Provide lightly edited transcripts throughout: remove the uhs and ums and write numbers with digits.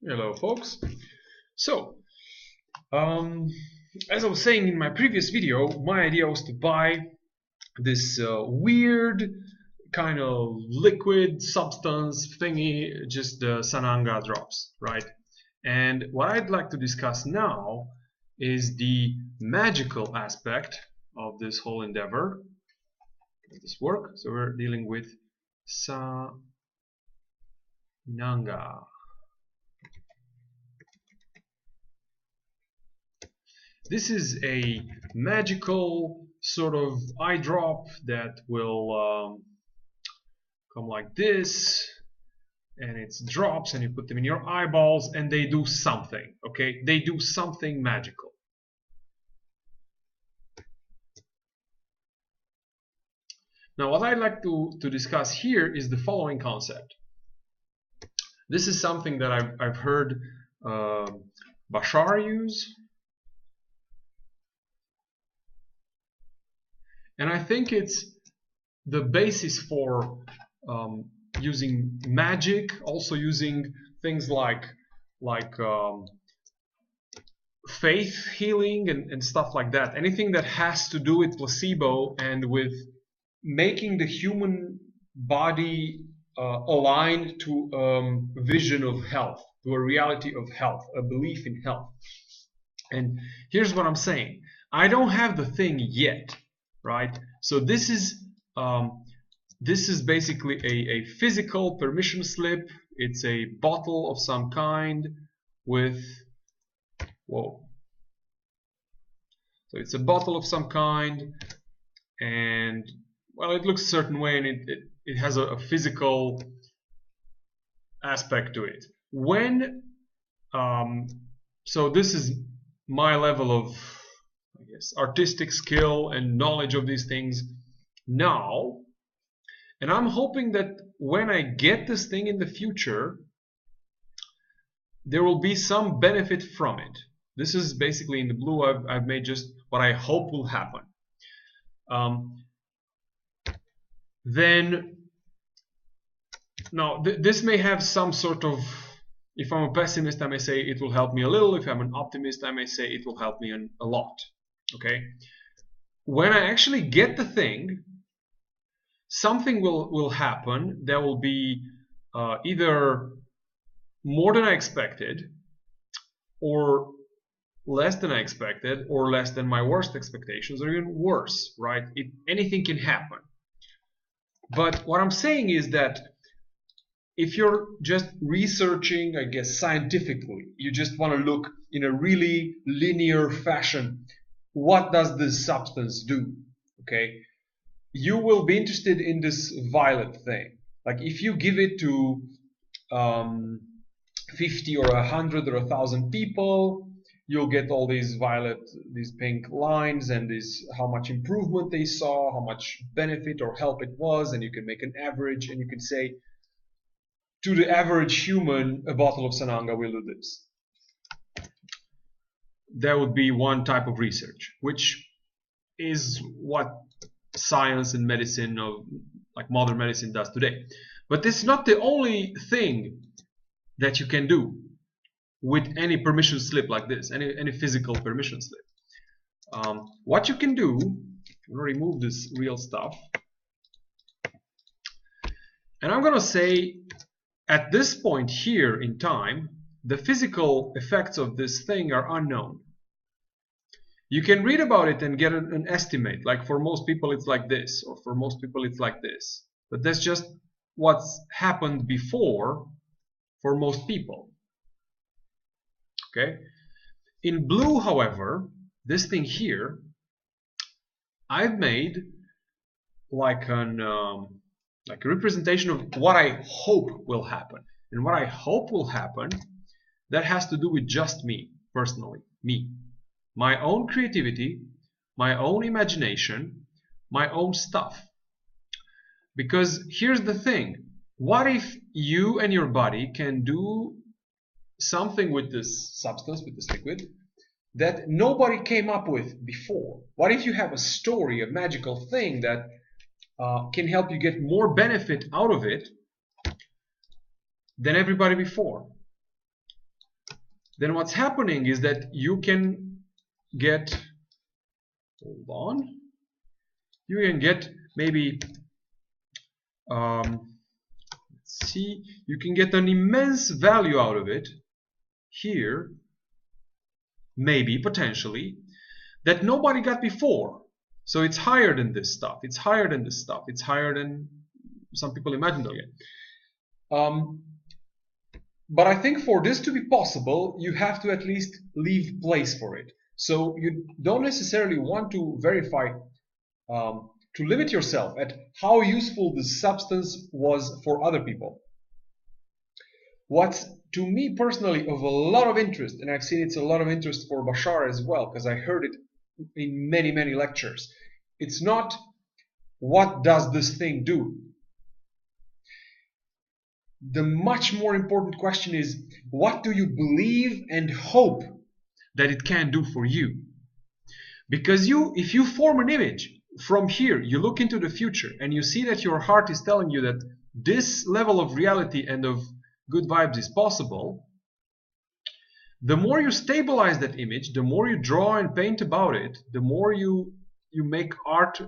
Hello folks. So, as I was saying in my previous video, my idea was to buy this weird kind of liquid substance thingy, just the Sananga drops, right? And what I'd like to discuss now is the magical aspect of this whole endeavor. Does this work? So we're dealing with Sananga. This is a magical sort of eye drop that will come like this, and it's drops and you put them in your eyeballs and they do something, okay? They do something magical. Now what I'd like to discuss here is the following concept. This is something that I've heard Bashar use. And I think it's the basis for using magic, also using things like faith healing and stuff like that. Anything that has to do with placebo and with making the human body aligned to a vision of health, to a reality of health, a belief in health. And here's what I'm saying. I don't have the thing yet. Right, so this is basically a physical permission slip. It's a bottle of some kind with so it's a bottle of some kind, and well, it looks a certain way, and it has a physical aspect to it. When so this is my level of artistic skill and knowledge of these things now, and I'm hoping that when I get this thing in the future, there will be some benefit from it. This is basically in the blue. I've made just what I hope will happen. Then now this may have some sort of, if I'm a pessimist, I may say it will help me a little. If I'm an optimist, I may say it will help me a lot. Okay, when I actually get the thing, something will happen. There will be either more than I expected, or less than I expected, or less than my worst expectations, or even worse, right? Anything can happen. But what I'm saying is that if you're just researching, I guess, scientifically, you just want to look in a really linear fashion, what does this substance do? Okay, you will be interested in this violet thing. Like if you give it to 50 or 100 or 1,000 people, you'll get all these violet, these pink lines, and this how much improvement they saw, how much benefit or help it was, and you can make an average, and you can say to the average human, a bottle of Sananga will do this. That would be one type of research, which is what science and medicine, of like modern medicine, does today. But this is not the only thing that you can do with any permission slip like this, any physical permission slip. What you can do, I'm going to remove this real stuff, and I'm going to say at this point here in time, the physical effects of this thing are unknown. You can read about it and get an estimate, like for most people it's like this, or for most people it's like this. But that's just what's happened before for most people. Okay? In blue, however, this thing here, I've made like a representation of what I hope will happen. And what I hope will happen, that has to do with just me, personally, me. My own creativity, my own imagination, my own stuff. Because here's the thing, what if you and your body can do something with this substance, with this liquid, that nobody came up with before? What if you have a story, a magical thing that can help you get more benefit out of it than everybody before? then what's happening is that you can get, hold on, you can get maybe, let's see, you can get an immense value out of it here, maybe, potentially, that nobody got before. So it's higher than this stuff, it's higher than this stuff, it's higher than some people imagined again. But I think for this to be possible, you have to at least leave place for it. So you don't necessarily want to verify, to limit yourself at how useful this substance was for other people. What's to me personally of a lot of interest, and I've seen it's a lot of interest for Bashar as well, because I heard it in many, many lectures. It's not what does this thing do. The much more important question is, what do you believe and hope that it can do for you? Because if you form an image from here, you look into the future and you see that your heart is telling you that this level of reality and of good vibes is possible, the more you stabilize that image, the more you draw and paint about it, the more you make art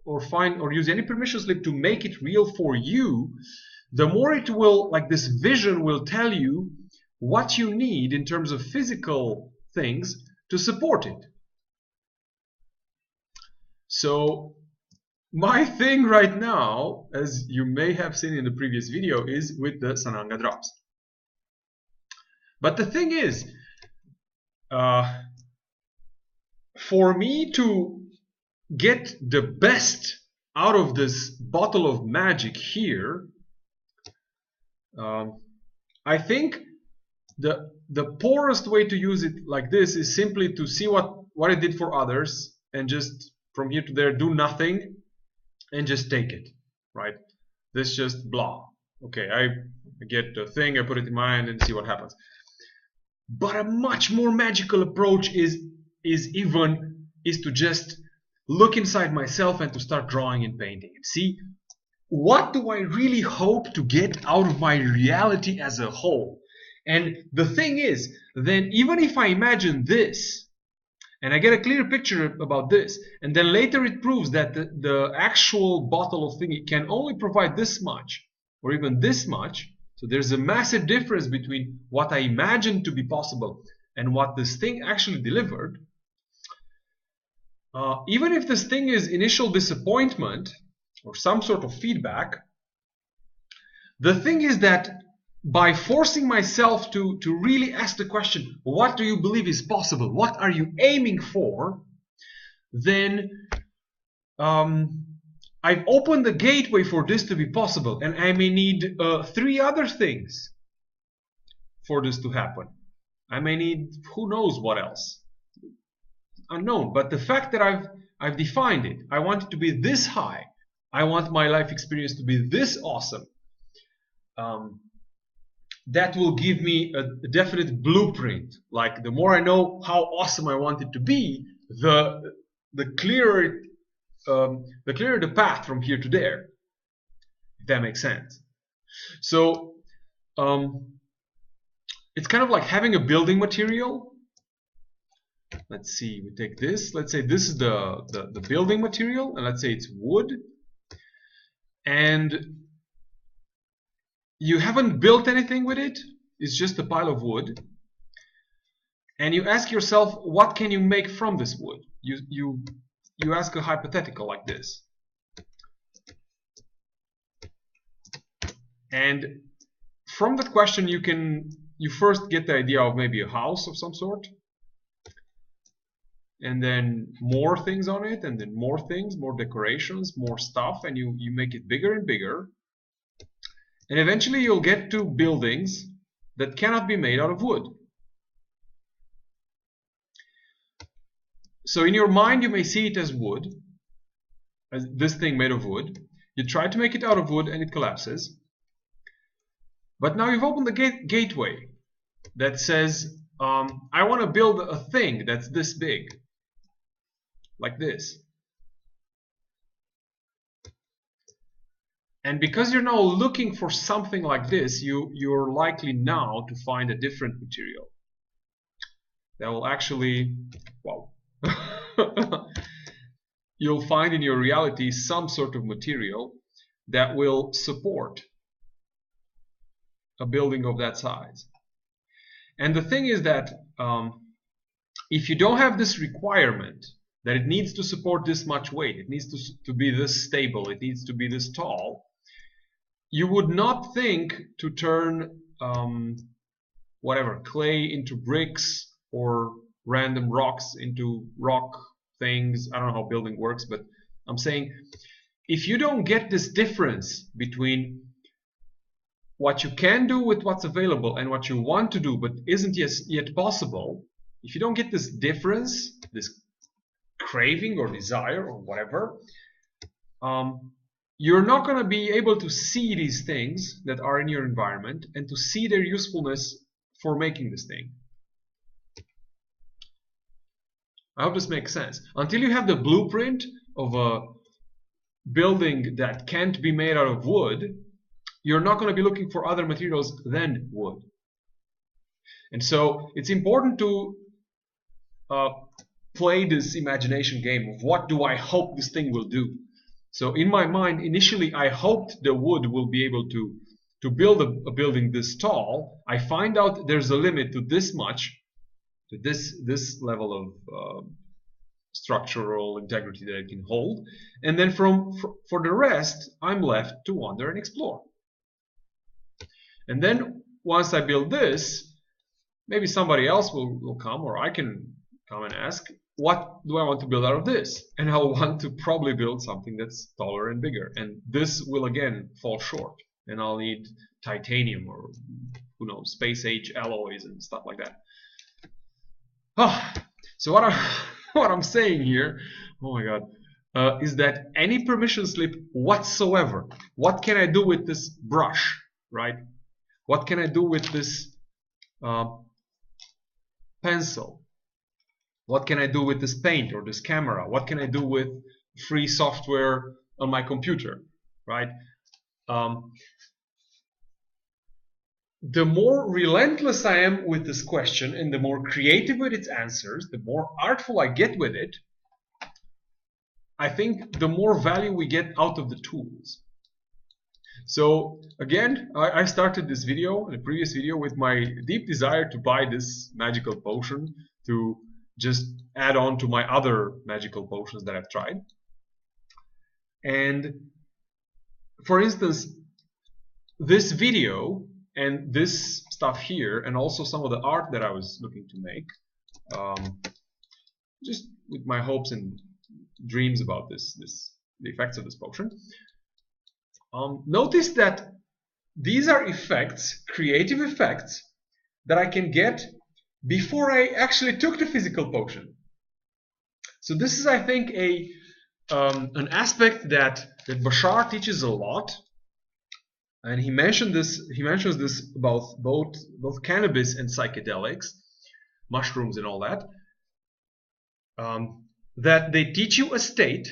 or find or use any permission slip to make it real for you, the more it will, like this vision will tell you what you need in terms of physical things to support it. So my thing right now, as you may have seen in the previous video, is with the Sananga drops. But the thing is, for me to get the best out of this bottle of magic here, I think the poorest way to use it like this is simply to see what it did for others and just from here to there do nothing and just take it, right? This just blah. Okay, I get the thing, I put it in my hand and see what happens. But a much more magical approach is to just look inside myself and to start drawing and painting and see, what do I really hope to get out of my reality as a whole? And the thing is, then even if I imagine this, and I get a clear picture about this, and then later it proves that the actual bottle of thingy can only provide this much, or even this much, so there's a massive difference between what I imagined to be possible and what this thing actually delivered. Even if this thing is initial disappointment, or some sort of feedback, the thing is that by forcing myself to really ask the question, what do you believe is possible? What are you aiming for? Then I've opened the gateway for this to be possible, and I may need 3 other things for this to happen. I may need who knows what else. Unknown. But the fact that I've defined it, I want it to be this high. I want my life experience to be this awesome. That will give me a definite blueprint. Like the more I know how awesome I want it to be, the clearer the path from here to there. If that makes sense. So it's kind of like having a building material. Let's see, we take this. Let's say this is the building material, and let's say it's wood. And you haven't built anything with it. It's just a pile of wood. And you ask yourself, what can you make from this wood? You ask a hypothetical like this. And from that question, you first get the idea of maybe a house of some sort. And then more things on it, and then more things, more decorations, more stuff, and you make it bigger and bigger. And eventually you'll get to buildings that cannot be made out of wood. So in your mind you may see it as wood, as this thing made of wood. You try to make it out of wood and it collapses. But now you've opened the gateway that says, I want to build a thing that's this big. Like this. And because you're now looking for something like this, you're likely now to find a different material. that will actually, well, you'll find in your reality some sort of material that will support a building of that size. And the thing is that if you don't have this requirement that it needs to support this much weight, it needs to be this stable, it needs to be this tall, you would not think to turn whatever, clay into bricks or random rocks into rock things. I don't know how building works, but I'm saying if you don't get this difference between what you can do with what's available and what you want to do but isn't yet possible, if you don't get this difference, this craving or desire or whatever, you're not going to be able to see these things that are in your environment and to see their usefulness for making this thing. I hope this makes sense. Until you have the blueprint of a building that can't be made out of wood, you're not going to be looking for other materials than wood. And so it's important to play this imagination game of what do I hope this thing will do. So in my mind, initially I hoped the wood will be able to build a building this tall. I find out there's a limit to this much, to this level of structural integrity that it can hold, and then for the rest I'm left to wander and explore. And then once I build this, maybe somebody else will come, or I can come and ask, what do I want to build out of this? And I'll want to probably build something that's taller and bigger, and this will again fall short, and I'll need titanium or who knows, space age alloys and stuff like that. So what I'm saying here, oh my god, is that any permission slip whatsoever, what can I do with this brush, right? What can I do with this pencil? What can I do with this paint or this camera? What can I do with free software on my computer, right? The more relentless I am with this question and the more creative with its answers, the more artful I get with it, I think the more value we get out of the tools. So again, I started this video, the previous video, with my deep desire to buy this magical potion to just add on to my other magical potions that I've tried. And for instance, this video and this stuff here, and also some of the art that I was looking to make, just with my hopes and dreams about the effects of this potion. Notice that these are effects, creative effects, that I can get before I actually took the physical potion. So this is, I think, an aspect that Bashar teaches a lot, and he mentions this about both cannabis and psychedelics, mushrooms and all that, that they teach you a state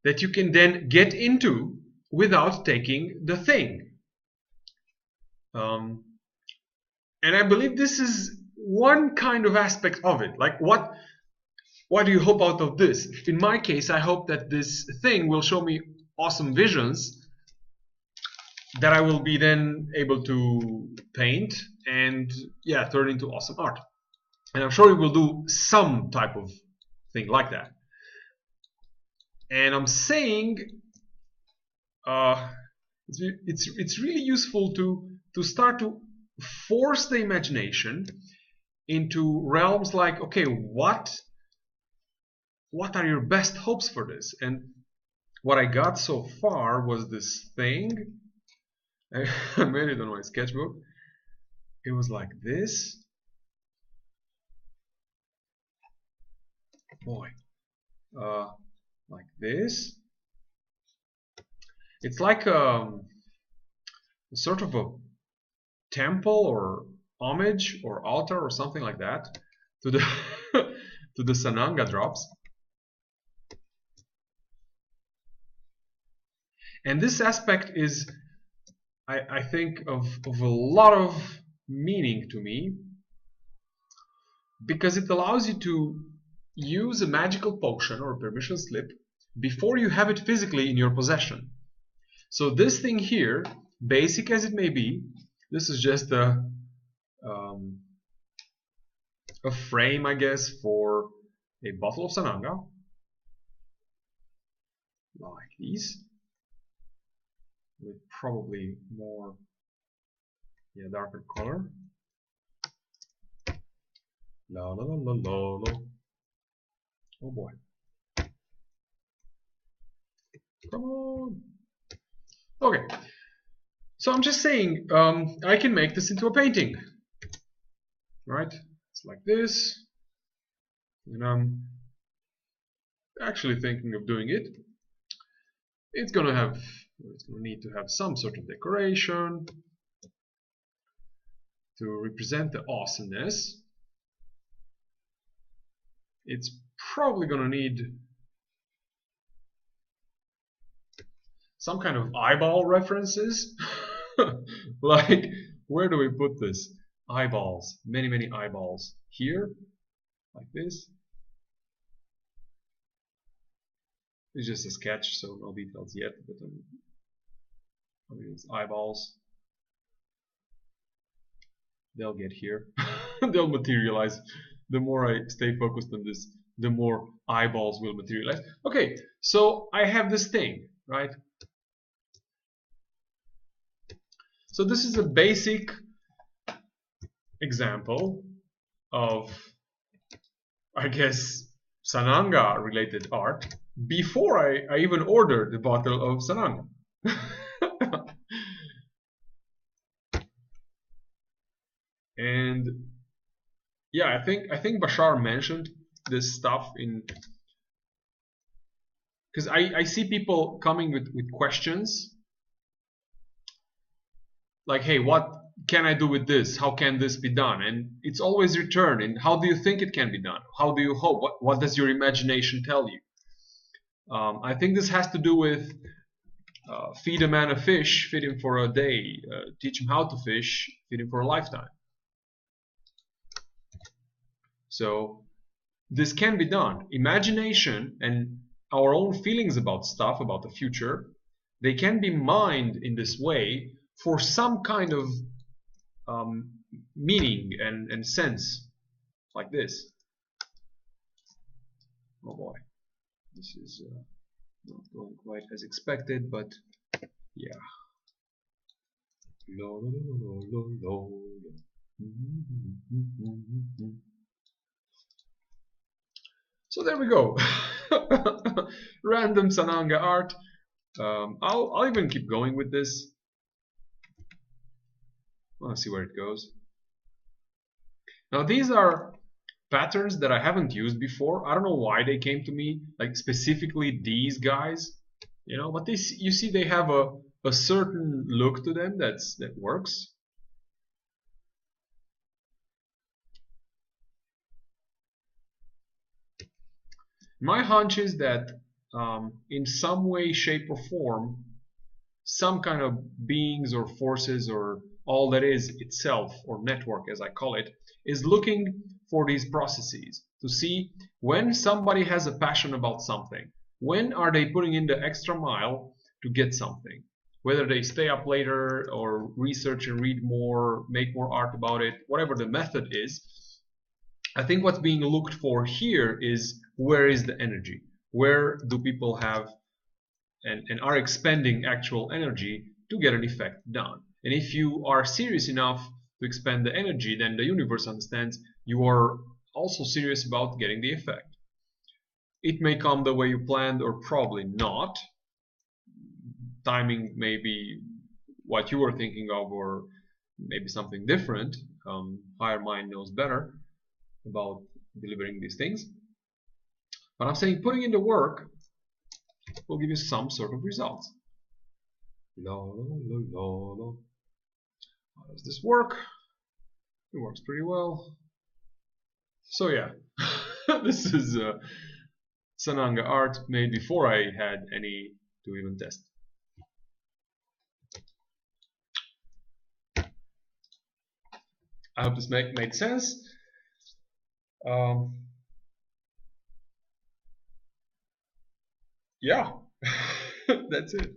that you can then get into without taking the thing. And I believe this is one kind of aspect of it. Like, what do you hope out of this? In my case, I hope that this thing will show me awesome visions that I will be then able to paint and, yeah, turn into awesome art. And I'm sure it will do some type of thing like that. And I'm saying it's really useful to start to force the imagination into realms like, okay, what are your best hopes for this? And what I got so far was this thing. I made it on my sketchbook. It was like this. Boy, like this. It's like a sort of a temple or homage or altar or something like that to the to the Sananga drops. And this aspect is, I think, of a lot of meaning to me, because it allows you to use a magical potion or a permission slip before you have it physically in your possession. So this thing here, basic as it may be, this is just um, a frame, I guess, for a bottle of Sananga, like these, with probably more, darker color. La la la la la la. Oh boy. Come on. Okay. So I'm just saying, I can make this into a painting. Right? It's like this. And I'm actually thinking of doing it. It's gonna need to have some sort of decoration to represent the awesomeness. It's probably gonna need some kind of eyeball references. Like, where do we put this? Eyeballs. Many, many eyeballs. Here, like this. It's just a sketch, so no details yet, but I mean, it's eyeballs. They'll get here. They'll materialize. The more I stay focused on this, the more eyeballs will materialize. Okay, so I have this thing, right? So this is a basic example of, I guess, Sananga related art before I even ordered the bottle of Sananga. And yeah, I think Bashar mentioned this stuff in, because I see people coming with questions like, hey, what can I do with this? How can this be done? And it's always returned. And how do you think it can be done? How do you hope? What does your imagination tell you? I think this has to do with feed a man a fish, feed him for a day, teach him how to fish, feed him for a lifetime. So this can be done. Imagination and our own feelings about stuff, about the future, they can be mined in this way for some kind of meaning and sense, like this. Oh boy, this is not going quite as expected, but yeah. So there we go. Random Sananga art. I'll even keep going with this. Let's see where it goes. Now these are patterns that I haven't used before. I don't know why they came to me, like specifically these guys, but you see they have a certain look to them that works. My hunch is that in some way, shape, or form, some kind of beings or forces or all that is itself, or network as I call it, is looking for these processes to see when somebody has a passion about something, when are they putting in the extra mile to get something, whether they stay up later or research and read more, make more art about it, whatever the method is. I think what's being looked for here is, where is the energy? Where do people have and are expending actual energy to get an effect done? And if you are serious enough to expend the energy, then the universe understands you are also serious about getting the effect. It may come the way you planned or probably not. Timing may be what you were thinking of, or maybe something different. Higher mind knows better about delivering these things. But I'm saying putting in the work will give you some sort of results. La, la, la, la, la. How does this work? It works pretty well. So yeah, this is Sananga art made before I had any to even test. I hope this made sense. Um, yeah, that's it.